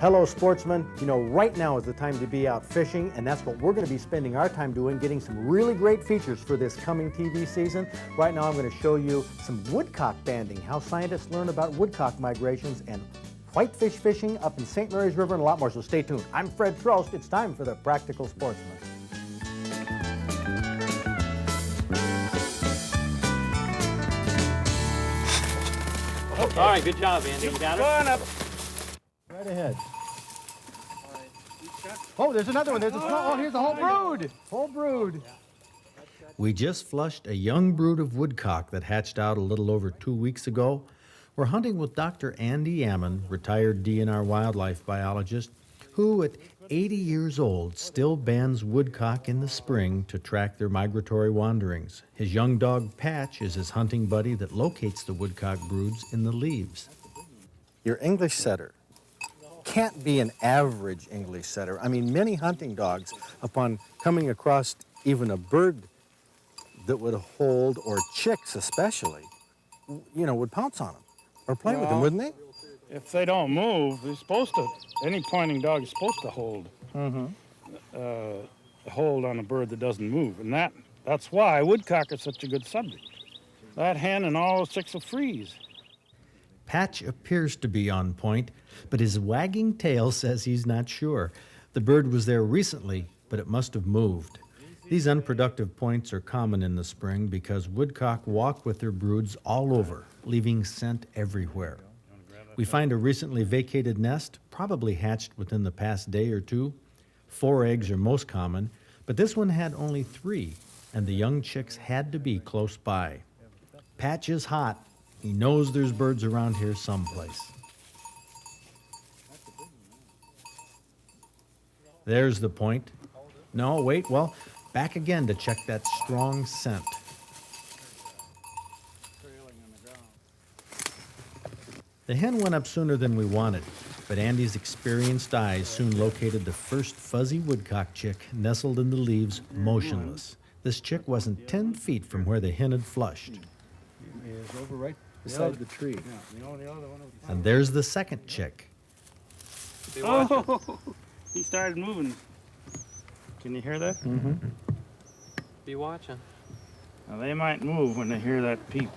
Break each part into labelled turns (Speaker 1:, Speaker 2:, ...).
Speaker 1: Hello, sportsmen. You know, right now is the time to be out fishing, and that's what we're going to be spending our time doing, getting some really great features for this coming TV season. Right now, I'm going to show you some woodcock banding, how scientists learn about woodcock migrations, and whitefish fishing up in St. Mary's River, and a lot more, so stay tuned. I'm Fred Trost. It's time for the Practical Sportsman.
Speaker 2: Okay. All right, good job, Andy. You got it?
Speaker 3: Go on up.
Speaker 1: Right ahead. Oh, there's another one. There's a small. Oh, here's a whole brood. Whole brood. We just flushed a young brood of woodcock that hatched out a little over 2 weeks ago. We're hunting with Dr. Andy Ammon, retired DNR wildlife biologist, who at 80 years old still bands woodcock in the spring to track their migratory wanderings. His young dog Patch is his hunting buddy that locates the woodcock broods in the leaves. Your English setter can't be an average English setter. I mean, many hunting dogs, upon coming across even a bird that would hold, or chicks especially, you know, would pounce on them or play with them, wouldn't they?
Speaker 3: If they don't move, they're supposed to. Any pointing dog is supposed to hold. Hold on a bird that doesn't move, and that's why woodcock is such a good subject. That hen and all those chicks will freeze.
Speaker 1: Patch appears to be on point, but his wagging tail says he's not sure. The bird was there recently, but it must have moved. These unproductive points are common in the spring because woodcock walk with their broods all over, leaving scent everywhere. We find a recently vacated nest, probably hatched within the past day or two. 4 eggs are most common, but this one had only 3, and the young chicks had to be close by. Patch is hot. He knows there's birds around here someplace. There's the point. No, wait, well, back again to check that strong scent. The hen went up sooner than we wanted, but Andy's experienced eyes soon located the first fuzzy woodcock chick nestled in the leaves, motionless. This chick wasn't 10 feet from where the hen had flushed.
Speaker 4: It's over right beside the tree.
Speaker 1: And there's the second chick.
Speaker 3: Oh, he started moving. Can you hear that?
Speaker 2: Mm-hmm. Be watching.
Speaker 3: Now, they might move when they hear that peep.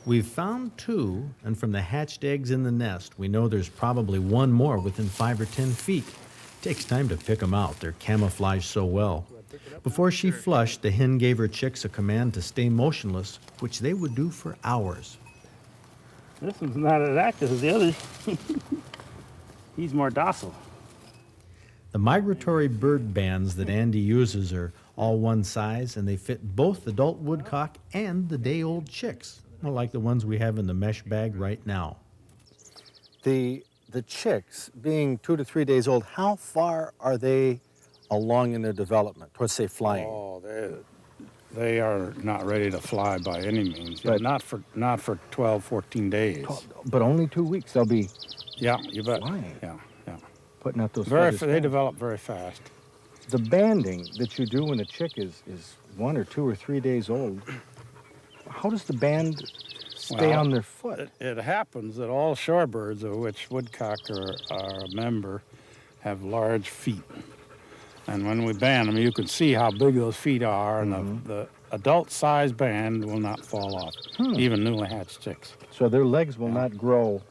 Speaker 1: We've found 2, and from the hatched eggs in the nest, we know there's probably 1 more within 5 or 10 feet. Takes time to pick them out. They're camouflaged so well. Before she flushed, the hen gave her chicks a command to stay motionless, which they would do for hours.
Speaker 3: This one's not as active as the others. He's more docile.
Speaker 1: The migratory bird bands that Andy uses are all one size, and they fit both adult woodcock and the day-old chicks, like the ones we have in the mesh bag right now. The chicks, being 2 to 3 days old, how far are they along in their development, towards, say, flying?
Speaker 3: Oh, they are not ready to fly by any means. But not for 12, 14 days.
Speaker 4: But only 2 weeks they'll be
Speaker 3: Yeah, you bet.
Speaker 4: flying.
Speaker 3: Yeah.
Speaker 4: Putting out those
Speaker 3: They
Speaker 4: feathers.
Speaker 3: develop very fast.
Speaker 4: The banding that you do when a chick is 1 or 2 or 3 days old, how does the band stay on their foot?
Speaker 3: It happens that all shorebirds, of which woodcock are a member, have large feet. And when we band them, you can see how big those feet are, and the adult-sized band will not fall off, even newly hatched chicks.
Speaker 4: So their legs will not grow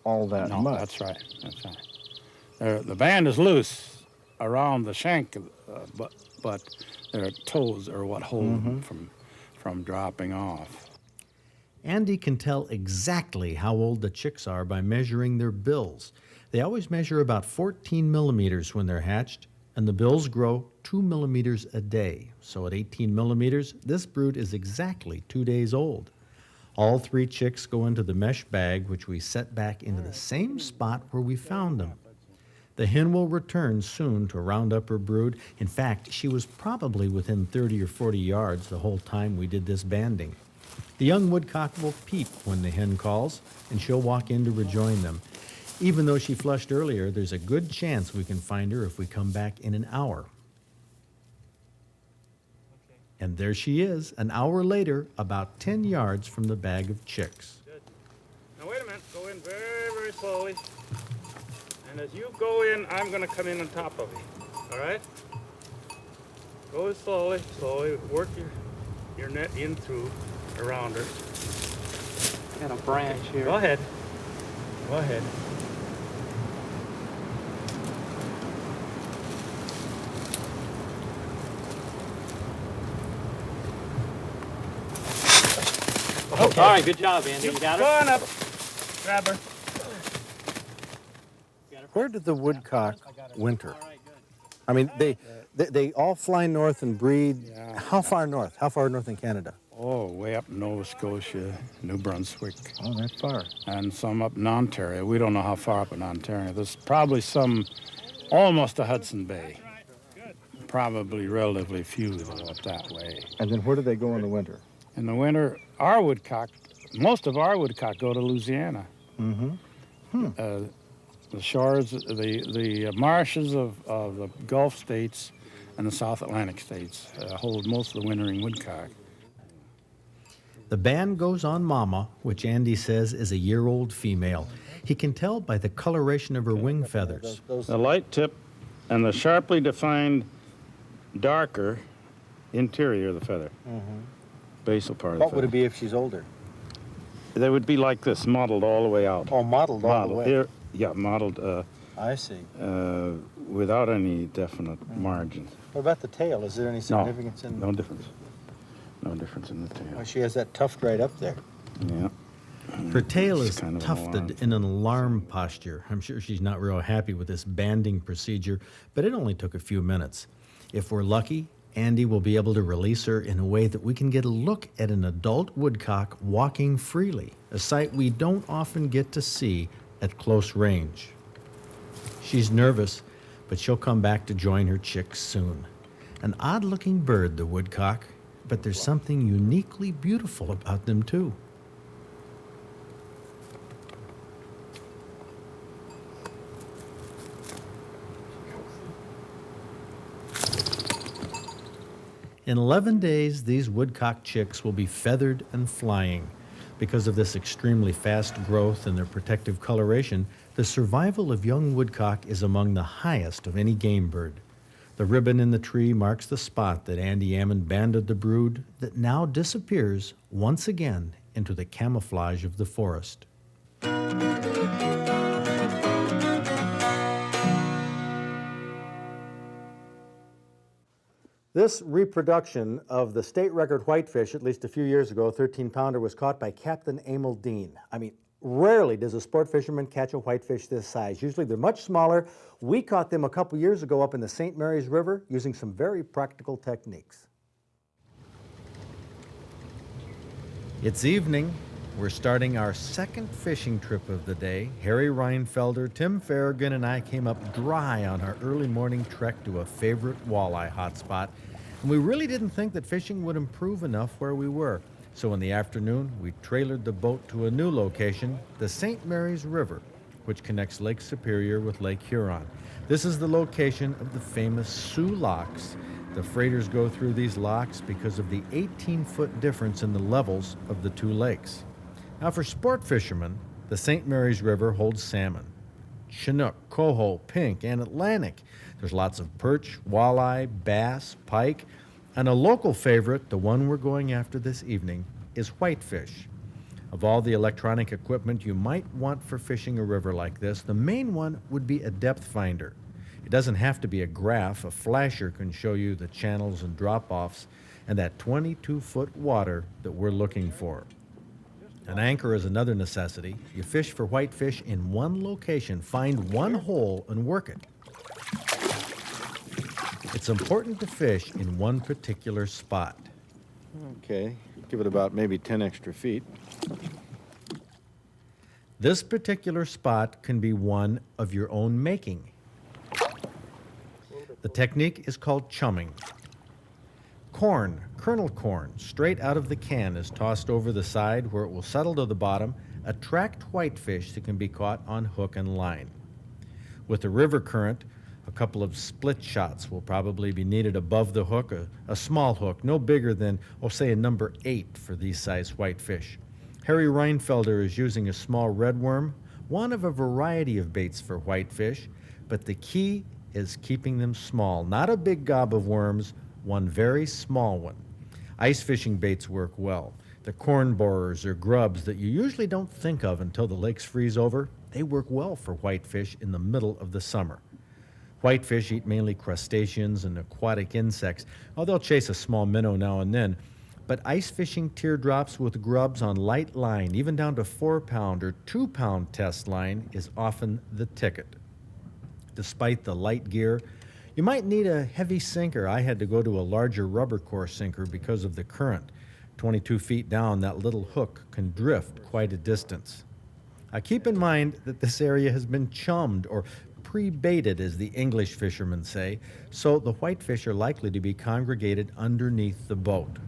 Speaker 4: all that
Speaker 3: No,
Speaker 4: much.
Speaker 3: that's right. The band is loose around the shank, but their toes are what hold them from dropping off.
Speaker 1: Andy can tell exactly how old the chicks are by measuring their bills. They always measure about 14 millimeters when they're hatched, and the bills grow 2 millimeters a day. So at 18 millimeters, this brood is exactly 2 days old. All 3 chicks go into the mesh bag, which we set back into the same spot where we found them. The hen will return soon to round up her brood. In fact, she was probably within 30 or 40 yards the whole time we did this banding. The young woodcock will peep when the hen calls, and she'll walk in to rejoin them. Even though she flushed earlier, there's a good chance we can find her if we come back in an hour. And there she is, an hour later, about 10 yards from the bag of chicks.
Speaker 3: Good. Now wait a minute. Go in very, very slowly. And as you go in, I'm going to come in on top of you. All right? Go slowly, slowly. Work your net in through, around her.
Speaker 2: Got a branch here.
Speaker 3: Go ahead. Go ahead.
Speaker 2: Okay. All right, good job, Andy. You got
Speaker 3: Go
Speaker 2: her?
Speaker 3: on up. Grab her.
Speaker 4: Where did the woodcock winter? I mean, they all fly north and breed.
Speaker 3: Yeah.
Speaker 4: How far north? How far north in Canada?
Speaker 3: Oh, way up in Nova Scotia, New Brunswick,
Speaker 4: Oh, that far.
Speaker 3: and some up in Ontario. We don't know how far up in Ontario. There's probably some almost to Hudson Bay. Probably relatively few though up that way.
Speaker 4: And then where do they go in the winter?
Speaker 3: In the winter, our woodcock, most of our woodcock go to Louisiana.
Speaker 4: Mm-hmm.
Speaker 3: The shores, the marshes of the Gulf states and the South Atlantic states hold most of the wintering woodcock.
Speaker 1: The band goes on Mama, which Andy says is a year-old female. He can tell by the coloration of her wing feathers.
Speaker 3: The light tip and the sharply defined darker interior of the feather. Basal part of the
Speaker 4: What would
Speaker 3: feather.
Speaker 4: it be if she's older?
Speaker 3: They would be like this, mottled all the way out.
Speaker 4: Oh, mottled all the way.
Speaker 3: Here, yeah, mottled
Speaker 4: I see.
Speaker 3: without any definite margin.
Speaker 4: What about the tail? Is there any significance in?
Speaker 3: No difference. No difference in the tail.
Speaker 4: Oh, she has that tuft right up there.
Speaker 3: Yeah.
Speaker 1: Her tail
Speaker 3: It's
Speaker 1: is
Speaker 3: kind of an
Speaker 1: tufted
Speaker 3: alarm.
Speaker 1: in an alarm posture. I'm sure she's not real happy with this banding procedure, but it only took a few minutes. If we're lucky, Andy will be able to release her in a way that we can get a look at an adult woodcock walking freely, a sight we don't often get to see at close range. She's nervous, but she'll come back to join her chicks soon. An odd-looking bird, the woodcock, but there's something uniquely beautiful about them, too. In 11 days, these woodcock chicks will be feathered and flying. Because of this extremely fast growth and their protective coloration, the survival of young woodcock is among the highest of any game bird. The ribbon in the tree marks the spot that Andy Ammon banded the brood that now disappears once again into the camouflage of the forest. This reproduction of the state record whitefish, at least a few years ago, a 13-pounder, was caught by Captain Emil Dean. I mean, rarely does a sport fisherman catch a whitefish this size. Usually they're much smaller. We caught them a couple years ago up in the St. Mary's River using some very practical techniques. It's evening. We're starting our second fishing trip of the day. Harry Reinfelder, Tim Farragon, and I came up dry on our early morning trek to a favorite walleye hotspot. And we really didn't think that fishing would improve enough where we were. So in the afternoon, we trailered the boat to a new location, the St. Mary's River, which connects Lake Superior with Lake Huron. This is the location of the famous Sioux Locks. The freighters go through these locks because of the 18-foot difference in the levels of the two lakes. Now for sport fishermen, the St. Mary's River holds salmon, Chinook, coho, pink, and Atlantic. There's lots of perch, walleye, bass, pike, and a local favorite, the one we're going after this evening, is whitefish. Of all the electronic equipment you might want for fishing a river like this, the main one would be a depth finder. It doesn't have to be a graph. A flasher can show you the channels and drop-offs and that 22-foot water that we're looking for. An anchor is another necessity. You fish for whitefish in one location, find one hole and work it. It's important to fish in one particular spot.
Speaker 4: Okay, give it about maybe 10 extra feet.
Speaker 1: This particular spot can be one of your own making. The technique is called chumming. Corn, kernel corn, straight out of the can is tossed over the side where it will settle to the bottom, attract whitefish that can be caught on hook and line. With the river current, a couple of split shots will probably be needed above the hook, a small hook, no bigger than, say, a number 8 for these size whitefish. Harry Reinfelder is using a small redworm, one of a variety of baits for whitefish, but the key is keeping them small. Not a big gob of worms, one very small one. Ice fishing baits work well. The corn borers or grubs that you usually don't think of until the lakes freeze over, they work well for whitefish in the middle of the summer. Whitefish eat mainly crustaceans and aquatic insects, although they'll chase a small minnow now and then. But ice fishing teardrops with grubs on light line, even down to 4-pound or 2-pound test line, is often the ticket. Despite the light gear, you might need a heavy sinker. I had to go to a larger rubber core sinker because of the current. 22 feet down, that little hook can drift quite a distance. Keep in mind that this area has been chummed or pre-baited, as the English fishermen say, so the whitefish are likely to be congregated underneath the boat.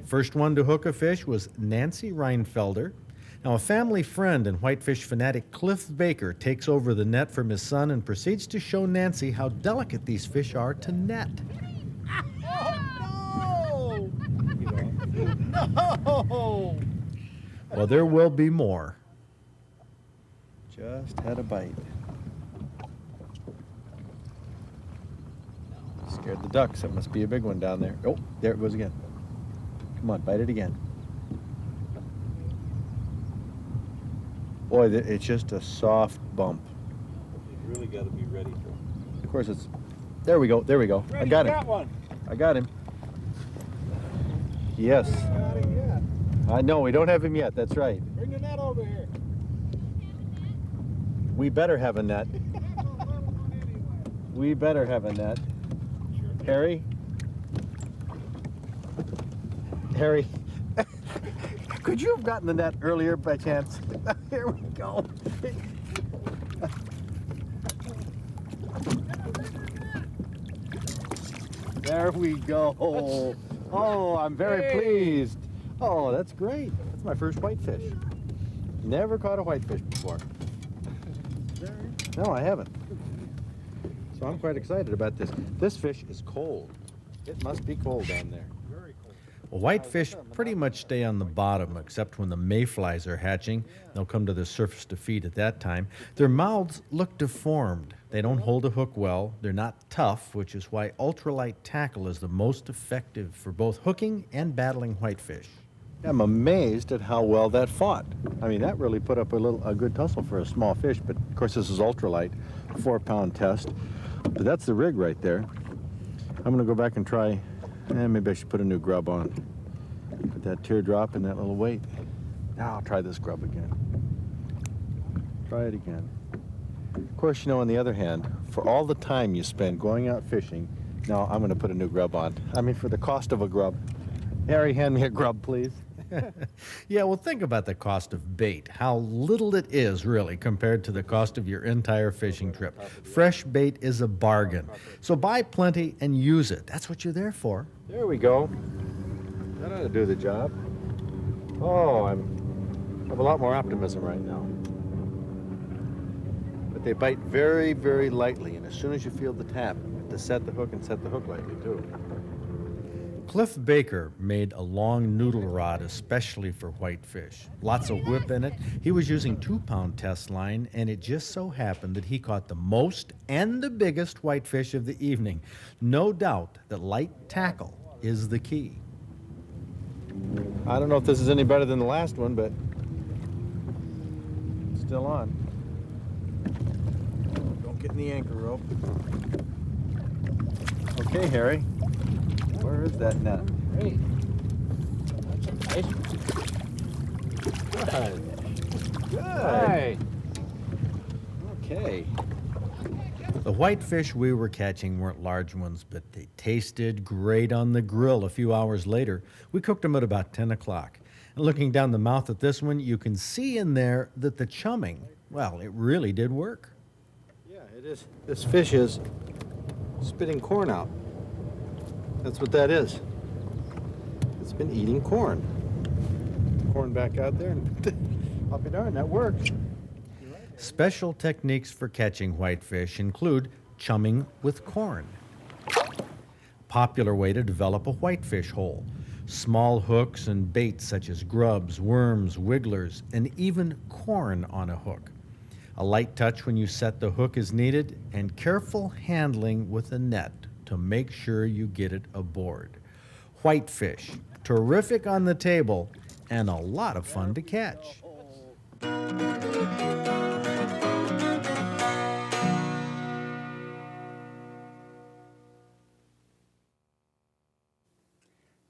Speaker 1: First one to hook a fish was Nancy Reinfelder. Now, a family friend and whitefish fanatic Cliff Baker takes over the net from his son and proceeds to show Nancy how delicate these fish are to net.
Speaker 4: Oh, no! No!
Speaker 1: Well, there will be more.
Speaker 4: Just had a bite. Scared the ducks. That must be a big one down there. Oh, there it goes again. Come on, bite it again. Boy, it's just a soft bump.
Speaker 2: You really got to be ready for it.
Speaker 4: Of course, it's... There we go, there we go. I got him.
Speaker 3: One.
Speaker 4: I got him. Yes.
Speaker 3: Got him yet.
Speaker 4: I know, we don't have him yet. That's right.
Speaker 3: Bring the net over here.
Speaker 4: We better have a net. We better have a net. Harry? Harry, could you have gotten the net earlier by chance? Here we go. There we go. Oh, I'm very pleased. Oh, that's great. That's my first whitefish. Never caught a whitefish before. No, I haven't. So I'm quite excited about this. This fish is cold. It must be cold down there.
Speaker 1: Well, whitefish pretty much stay on the bottom, except when the mayflies are hatching. They'll come to the surface to feed at that time. Their mouths look deformed. They don't hold a hook well. They're not tough, which is why ultralight tackle is the most effective for both hooking and battling whitefish.
Speaker 4: I'm amazed at how well that fought. I mean, that really put up a good tussle for a small fish, but of course this is ultralight, 4-pound test. But that's the rig right there. I'm gonna go back and try, maybe I should put a new grub on. Put that teardrop in that little weight. Now I'll try this grub again. Try it again. Of course, you know, on the other hand, for all the time you spend going out fishing, now I'm gonna put a new grub on. I mean, for the cost of a grub. Harry, hand me a grub, please.
Speaker 1: Yeah, well, think about the cost of bait. How little it is, really, compared to the cost of your entire fishing trip. Fresh bait is a bargain. So buy plenty and use it. That's what you're there for.
Speaker 4: There we go. That ought to do the job. Oh, I have a lot more optimism right now. But they bite very, very lightly, and as soon as you feel the tap, you have to set the hook and set the hook lightly, too.
Speaker 1: Cliff Baker made a long noodle rod especially for whitefish. Lots of whip in it. He was using 2-pound test line, and it just so happened that he caught the most and the biggest whitefish of the evening. No doubt that light tackle is the key.
Speaker 4: I don't know if this is any better than the last one, but it's still on. Don't get in the anchor rope. Okay, Harry. Where is that net?
Speaker 2: Great. That's a nice one.
Speaker 4: Good.
Speaker 2: Hi.
Speaker 4: Okay.
Speaker 1: The whitefish we were catching weren't large ones, but they tasted great on the grill a few hours later. We cooked them at about 10 o'clock. And looking down the mouth at this one, you can see in there that the chumming, well, it really did work.
Speaker 4: Yeah, it is. This fish is spitting corn out. That's what that is. It's been eating corn. Corn back out there, and I'll be darned, that works.
Speaker 1: Special techniques for catching whitefish include chumming with corn. Popular way to develop a whitefish hole. Small hooks and baits such as grubs, worms, wigglers, and even corn on a hook. A light touch when you set the hook is needed, and careful handling with a net to make sure you get it aboard. Whitefish, terrific on the table, and a lot of fun to catch.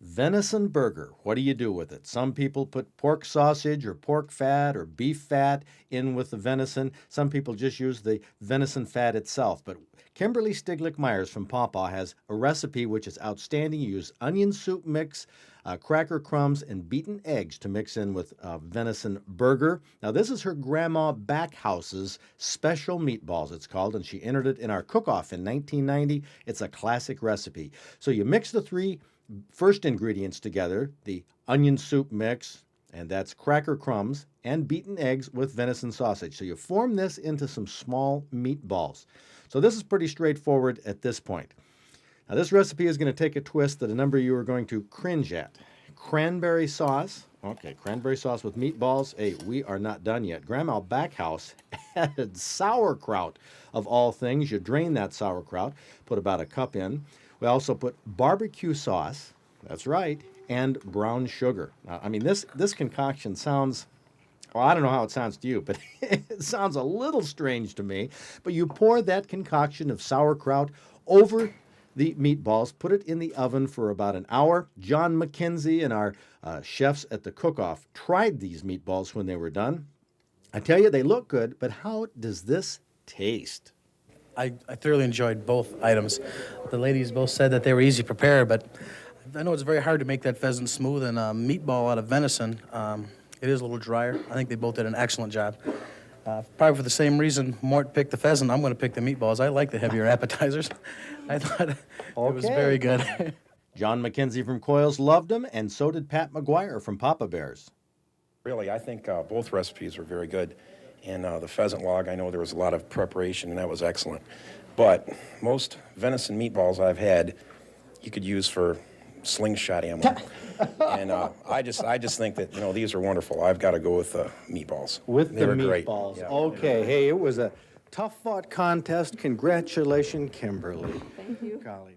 Speaker 1: Venison burger, what do you do with it? Some people put pork sausage or pork fat or beef fat in with the venison. Some people just use the venison fat itself. But Kimberly Stiglick-Myers from Pawpaw has a recipe which is outstanding. You use onion soup mix, cracker crumbs, and beaten eggs to mix in with venison burger. Now, this is her grandma Backhouse's special meatballs, it's called, and she entered it in our cook-off in 1990. It's a classic recipe. So you mix the three first ingredients together, the onion soup mix, and that's cracker crumbs, and beaten eggs with venison sausage. So you form this into some small meatballs. So this is pretty straightforward at this point. Now this recipe is going to take a twist that a number of you are going to cringe at. Cranberry sauce. Okay, cranberry sauce with meatballs. Hey, we are not done yet. Grandma Backhouse added sauerkraut of all things. You drain that sauerkraut, put about a cup in. We also put barbecue sauce, that's right, and brown sugar. Now, I mean, this concoction sounds, well, I don't know how it sounds to you, but it sounds a little strange to me. But you pour that concoction of sauerkraut over the meatballs, put it in the oven for about an hour. John McKenzie and our chefs at the cook-off tried these meatballs when they were done. I tell you, they look good, but how does this taste?
Speaker 5: I thoroughly enjoyed both items. The ladies both said that they were easy prepared, but I know it's very hard to make that pheasant smooth, and a meatball out of venison, it is a little drier. I think they both did an excellent job. Probably for the same reason Mort picked the pheasant, I'm going to pick the meatballs. I like the heavier appetizers. I thought it was very good.
Speaker 1: John McKenzie from Coils loved them, and so did Pat McGuire from Papa Bears.
Speaker 6: Really, I think both recipes were very good. And the pheasant log, I know there was a lot of preparation, and that was excellent. But most venison meatballs I've had, you could use for slingshot ammo. And I just think that, these are wonderful. I've got to go with meatballs.
Speaker 1: With
Speaker 6: they
Speaker 1: the
Speaker 6: were great.
Speaker 1: meatballs.
Speaker 6: Yeah.
Speaker 1: Okay, hey, it was a tough-fought contest. Congratulations, Kimberly.
Speaker 7: Thank you.
Speaker 1: Golly.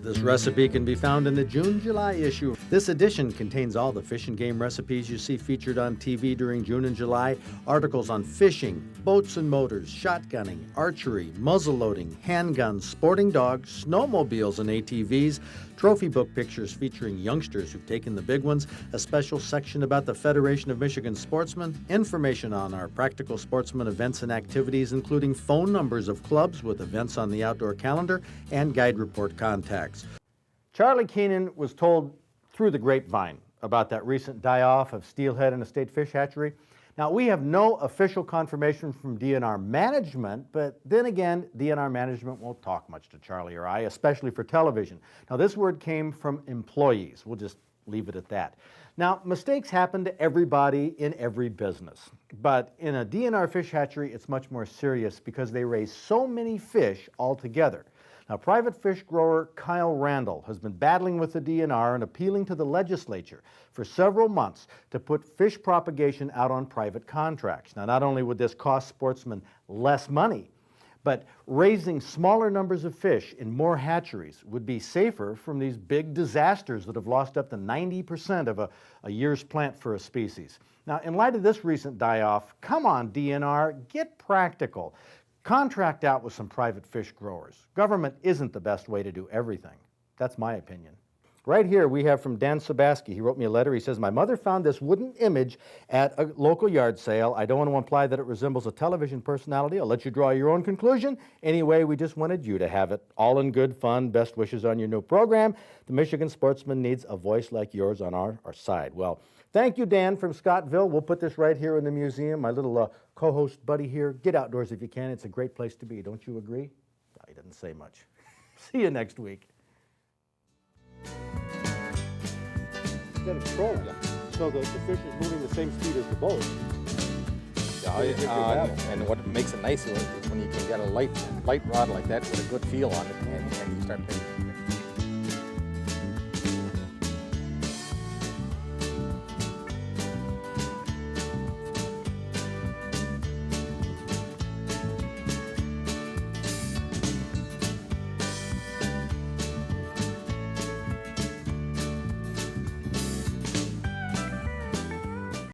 Speaker 1: This recipe can be found in the June-July issue. This edition contains all the fish and game recipes you see featured on TV during June and July, articles on fishing, boats and motors, shotgunning, archery, muzzleloading, handguns, sporting dogs, snowmobiles and ATVs, trophy book pictures featuring youngsters who've taken the big ones, a special section about the Federation of Michigan Sportsmen, information on our practical sportsman events and activities, including phone numbers of clubs with events on the outdoor calendar, and guide report contacts. Charlie Keenan was told through the grapevine about that recent die-off of steelhead in a state fish hatchery. Now, we have no official confirmation from DNR management, but then again, DNR management won't talk much to Charlie or I, especially for television. Now, this word came from employees. We'll just leave it at that. Now, mistakes happen to everybody in every business, but in a DNR fish hatchery, it's much more serious because they raise so many fish altogether. Now, private fish grower Kyle Randall has been battling with the DNR and appealing to the legislature for several months to put fish propagation out on private contracts. Now, not only would this cost sportsmen less money, but raising smaller numbers of fish in more hatcheries would be safer from these big disasters that have lost up to 90% of a year's plant for a species. Now, in light of this recent die-off, come on, DNR, get practical. Contract out with some private fish growers. Government isn't the best way to do everything. That's my opinion. Right here we have from Dan Sabaski. He wrote me a letter. He says, my mother found this wooden image at a local yard sale. I don't want to imply that it resembles a television personality. I'll let you draw your own conclusion. Anyway, we just wanted you to have it. All in good fun. Best wishes on your new program. The Michigan Sportsman needs a voice like yours on our side. Well, thank you, Dan from Scottville. We'll put this right here in the museum. My little co-host buddy here. Get outdoors if you can. It's a great place to be. Don't you agree? No, he didn't say much. See you next week. Instead of trolling, so the fish is moving the same speed as the boat.
Speaker 8: And what makes it nice is when you can get a light rod like that with a good feel on it, and you start picking.